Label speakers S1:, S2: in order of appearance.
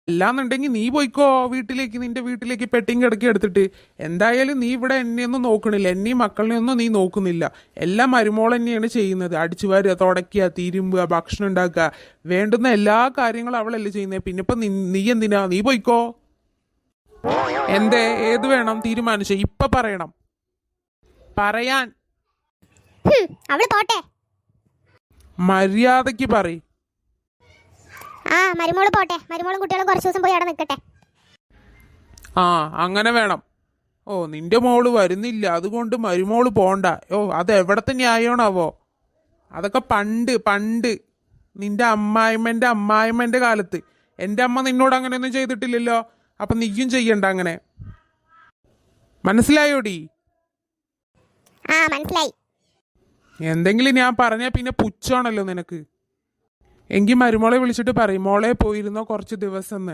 S1: അല്ലാന്നുണ്ടെങ്കിൽ നീ പോയിക്കോ വീട്ടിലേക്ക്, നിന്റെ വീട്ടിലേക്ക് പെട്ടിങ് കിടക്കി എടുത്തിട്ട്. എന്തായാലും നീ ഇവിടെ എന്നെയൊന്നും നോക്കണില്ല, എന്നെയും മക്കളിനെയൊന്നും നീ നോക്കുന്നില്ല. എല്ലാം മരുമോൾ തന്നെയാണ് ചെയ്യുന്നത്. അടിച്ചു വാരുക, തുടയ്ക്കുക, തിരുമ്പുക, ഭക്ഷണം ഉണ്ടാക്കുക, വേണ്ടുന്ന എല്ലാ കാര്യങ്ങളും അവളല്ലേ ചെയ്യുന്നത്. പിന്നെ ഇപ്പൊ നീ എന്തിനാ? നീ പോയിക്കോ. എന്തേ, ഏത് വേണം തീരുമാനിച്ച ഇപ്പൊ പറയണം. പറയാൻ
S2: അവള് പോട്ടെ.
S1: മര്യാദക്ക് പറയും.
S2: മരുമോള് പോട്ടെ. മരുമോളും കുട്ടികളും കുറച്ച് ദിവസം പോയി അവിടെ നിൽക്കട്ടെ.
S1: അങ്ങനെ വേണം. ഓ, നിന്റെ മോള് വരുന്നില്ല അതുകൊണ്ട് മരുമോള് പോണ്ട. ഓ, അത് എവിടത്തെ ന്യായമാണാവോ? അതൊക്കെ പണ്ട് പണ്ട് നിന്റെ അമ്മായിമ്മന്റെ കാലത്ത്. എൻ്റെ അമ്മ നിന്നോട് അങ്ങനെയൊന്നും ചെയ്തിട്ടില്ലല്ലോ. അപ്പൊ നീയും ചെയ്യണ്ട അങ്ങനെ. മനസ്സിലായോടി?
S2: മനസ്സിലായി.
S1: എന്തെങ്കിലും ഞാൻ പറഞ്ഞാൽ പിന്നെ പുച്ഛമാണല്ലോ നിനക്ക്. എങ്കിൽ മരുമോളെ വിളിച്ചിട്ട് പറയും, മോളെ പോയിരുന്നോ കുറച്ച് ദിവസം എന്ന്.